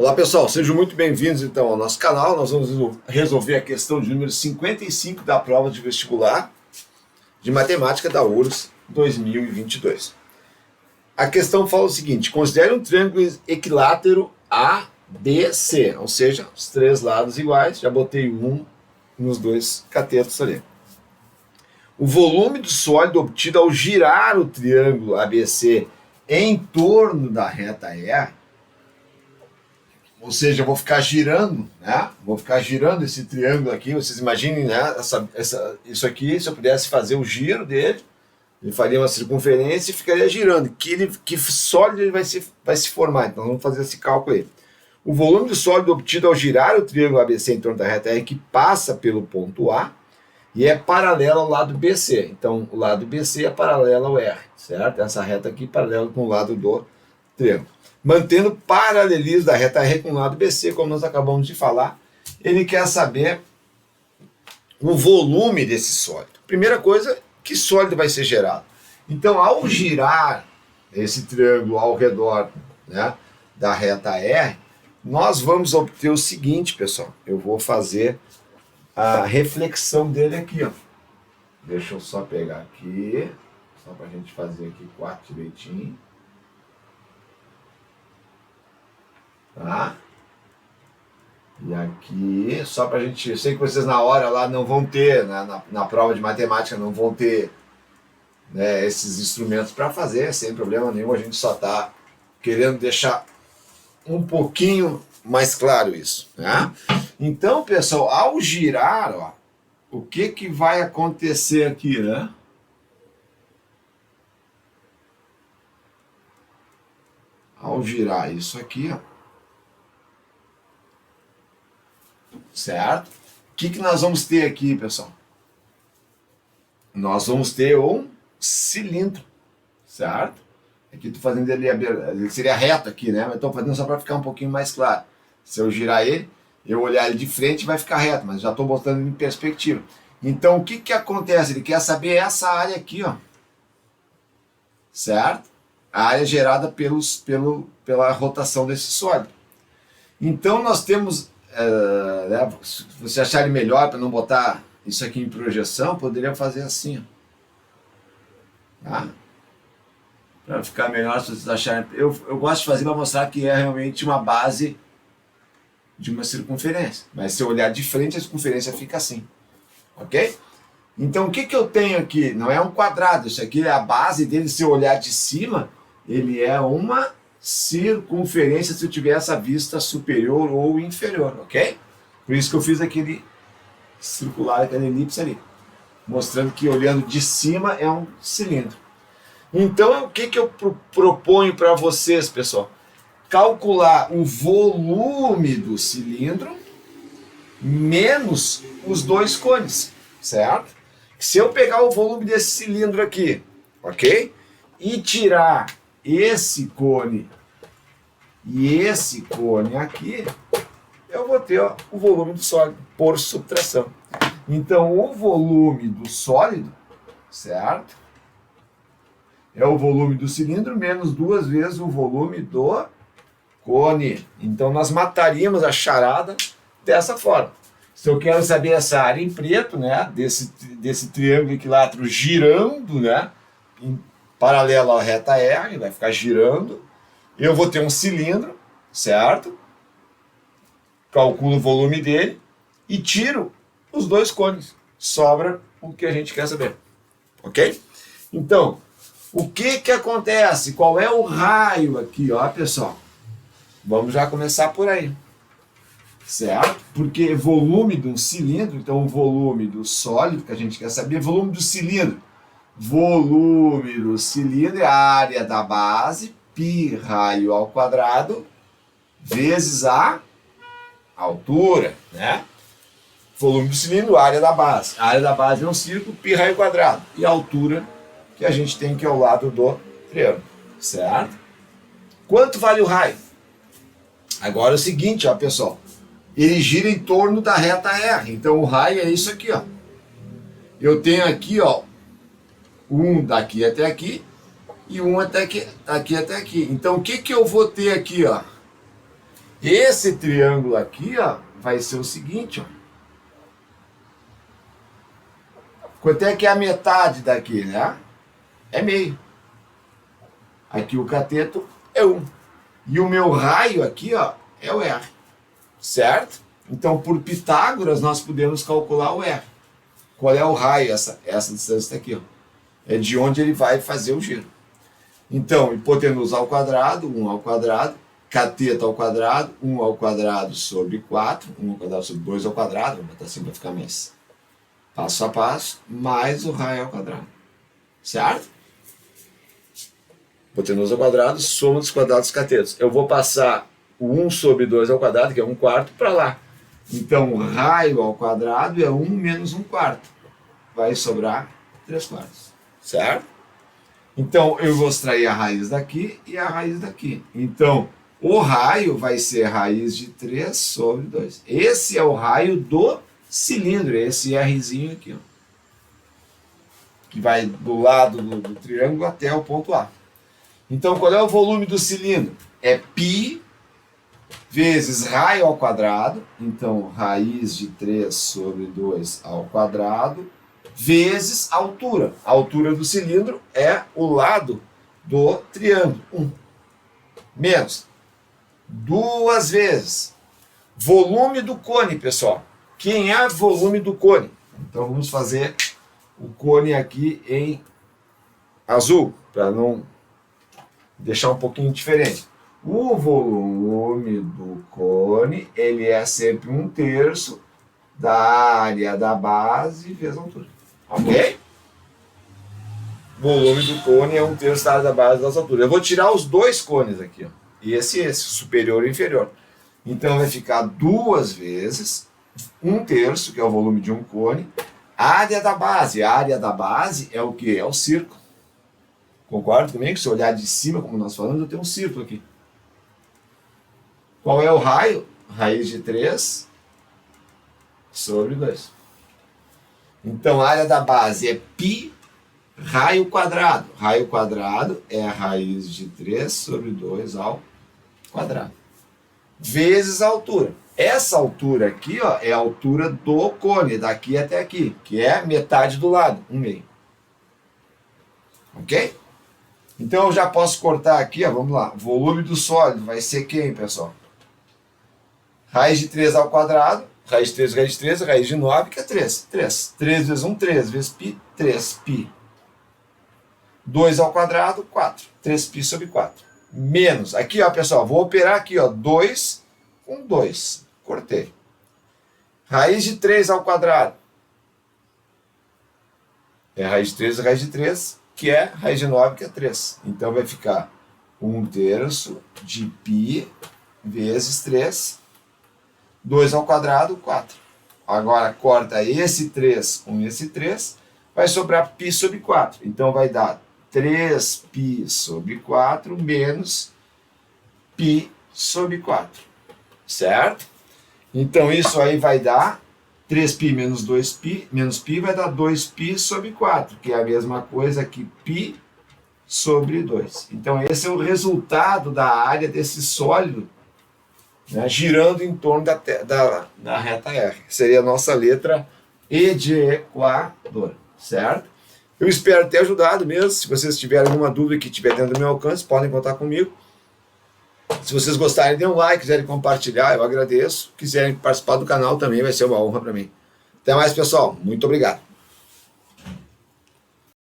Olá pessoal, sejam muito bem-vindos então ao nosso canal. Nós vamos resolver a questão de número 55 da prova de vestibular de matemática da URGS 2022. A questão fala o seguinte: considere um triângulo equilátero ABC, ou seja, os três lados iguais. Já botei um nos dois catetos ali. O volume do sólido obtido ao girar o triângulo ABC em torno da reta R, ou seja, eu vou ficar girando, né? Vou ficar girando esse triângulo aqui. Vocês imaginem, né? Isso aqui, se eu pudesse fazer o giro dele, ele faria uma circunferência e ficaria girando. Que sólido ele vai se formar? Então vamos fazer esse cálculo aí. O volume do sólido obtido ao girar o triângulo ABC em torno da reta R, que passa pelo ponto A e é paralelo ao lado BC. Então o lado BC é paralelo ao R, certo? Essa reta aqui paralela com o lado do triângulo. Mantendo paralelismo da reta R com o lado BC, como nós acabamos de falar, ele quer saber o volume desse sólido. Primeira coisa, que sólido vai ser gerado? Então, ao girar esse triângulo ao redor, né, da reta R, nós vamos obter o seguinte, pessoal. Eu vou fazer a reflexão dele aqui, ó. Deixa eu só pegar aqui, só para a gente fazer aqui 4 direitinho. Tá? E aqui, só pra gente... Eu sei que vocês na hora lá não vão ter, na prova de matemática não vão ter, né, esses instrumentos para fazer, sem problema nenhum. A gente só tá querendo deixar um pouquinho mais claro isso, né? Então, pessoal, ao girar, ó, o que vai acontecer aqui, né? Ao girar isso aqui, ó, certo? O que nós vamos ter aqui, pessoal? Nós vamos ter um cilindro, certo? Aqui estou fazendo ele seria reto aqui, né? Mas estou fazendo só para ficar um pouquinho mais claro. Se eu girar ele, eu olhar ele de frente, vai ficar reto, mas já estou botando ele em perspectiva. Então, o que acontece? Ele quer saber essa área aqui, ó, certo? A área gerada pela rotação desse sólido. Então, nós temos... né, se você achar ele melhor para não botar isso aqui em projeção, poderia fazer assim, tá? Para ficar melhor, se vocês acharem. Eu gosto de fazer para mostrar que é realmente uma base de uma circunferência, mas se eu olhar de frente, a circunferência fica assim, ok? Então o que eu tenho aqui? Não é um quadrado, isso aqui é a base dele. Se eu olhar de cima, ele é uma circunferência se eu tiver essa vista superior ou inferior, ok? Por isso que eu fiz aquele circular, aquela elipse ali, mostrando que olhando de cima é um cilindro. Então, o que eu proponho para vocês, pessoal? Calcular o volume do cilindro menos os dois cones, certo? Se eu pegar o volume desse cilindro aqui, ok? E tirar esse cone e esse cone aqui, eu vou ter, ó, o volume do sólido por subtração. Então, o volume do sólido, certo? É o volume do cilindro menos 2 vezes o volume do cone. Então, nós mataríamos a charada dessa forma. Se eu quero saber essa área em preto, né, desse triângulo equilátero girando, né, em paralelo à reta R, vai ficar girando. Eu vou ter um cilindro, certo? Calculo o volume dele e tiro os dois cones. Sobra o que a gente quer saber, ok? Então, o que acontece? Qual é o raio aqui, ó, pessoal? Vamos já começar por aí, certo? Porque volume de um cilindro, então o volume do sólido que a gente quer saber, volume do cilindro. Volume do cilindro é a área da base, π raio ao quadrado, vezes a altura, né? Volume do cilindro, área da base. A área da base é um círculo, π raio ao quadrado. E a altura que a gente tem que é ao lado do triângulo, certo? Quanto vale o raio? Agora é o seguinte, ó, pessoal. Ele gira em torno da reta R. Então o raio é isso aqui, ó. Eu tenho aqui, ó, um daqui até aqui e um até aqui até aqui. Então o que eu vou ter aqui, ó? Esse triângulo aqui, ó, vai ser o seguinte, ó. Quanto é que é a metade daqui, né? É meio. Aqui o cateto é 1. E o meu raio aqui, ó, é o R. Certo? Então, por Pitágoras, nós podemos calcular o R. Qual é o raio? Essa distância aqui, ó. É de onde ele vai fazer o giro. Então, hipotenusa ao quadrado, 1 ao quadrado, cateto ao quadrado, 1 ao quadrado sobre 4, 1 ao quadrado sobre 2 ao quadrado, vou botar assim para ficar mais passo a passo, mais o raio ao quadrado. Certo? Hipotenusa ao quadrado, soma dos quadrados dos catetos. Eu vou passar o 1 sobre 2 ao quadrado, que é 1/4, para lá. Então, o raio ao quadrado é 1 menos 1/4. Vai sobrar 3/4. Certo? Então, eu vou extrair a raiz daqui e a raiz daqui. Então, o raio vai ser raiz de 3 sobre 2. Esse é o raio do cilindro, esse Rzinho aqui, ó, que vai do lado do triângulo até o ponto A. Então, qual é o volume do cilindro? É π vezes raio ao quadrado, então raiz de 3 sobre 2 ao quadrado, vezes altura. A altura do cilindro é o lado do triângulo, 1. Menos 2 vezes volume do cone, pessoal. Quem é volume do cone? Então vamos fazer o cone aqui em azul, para não deixar um pouquinho diferente. O volume do cone, ele é sempre 1/3 da área da base vezes a altura. Ok? Volume do cone é 1/3 da área da base vezes a altura. Eu vou tirar os dois cones aqui, ó. E esse, superior e inferior. Então vai ficar 2 vezes 1/3, que é o volume de um cone, área da base. A área da base é o que? É o círculo. Concorda comigo? Se eu olhar de cima, como nós falamos, eu tenho um círculo aqui. Qual é o raio? Raiz de 3 sobre 2. Então, a área da base é π raio quadrado. Raio quadrado é a raiz de 3 sobre 2 ao quadrado. Vezes a altura. Essa altura aqui, ó, é a altura do cone, daqui até aqui, que é metade do lado, 1/2. Ok? Então, eu já posso cortar aqui, ó, vamos lá. Volume do sólido vai ser quem, pessoal? Raiz de 3 ao quadrado, raiz de 3, raiz de 3, raiz de 9, que é 3. 3. 3 vezes 1, 3 vezes π, 3π. 2 ao quadrado, 4. 3π sobre 4. Menos, aqui, ó, pessoal, vou operar aqui, ó, 2 com 2. Cortei. Raiz de 3 ao quadrado. É raiz de 3 raiz de 3, que é raiz de 9, que é 3. Então, vai ficar 1/3 de π vezes 3. 2 ao quadrado, 4. Agora, corta esse 3 com esse 3, vai sobrar π sobre 4. Então, vai dar 3π sobre 4 menos π sobre 4. Certo? Então, isso aí vai dar 3π menos 2π, menos π vai dar 2π sobre 4, que é a mesma coisa que π sobre 2. Então, esse é o resultado da área desse sólido, né, girando em torno da reta R. Seria a nossa letra E de Equador, certo? Eu espero ter ajudado mesmo. Se vocês tiverem alguma dúvida que estiver dentro do meu alcance, podem contar comigo. Se vocês gostarem, dê um like, quiserem compartilhar, eu agradeço. Quiserem participar do canal também, vai ser uma honra para mim. Até mais, pessoal. Muito obrigado.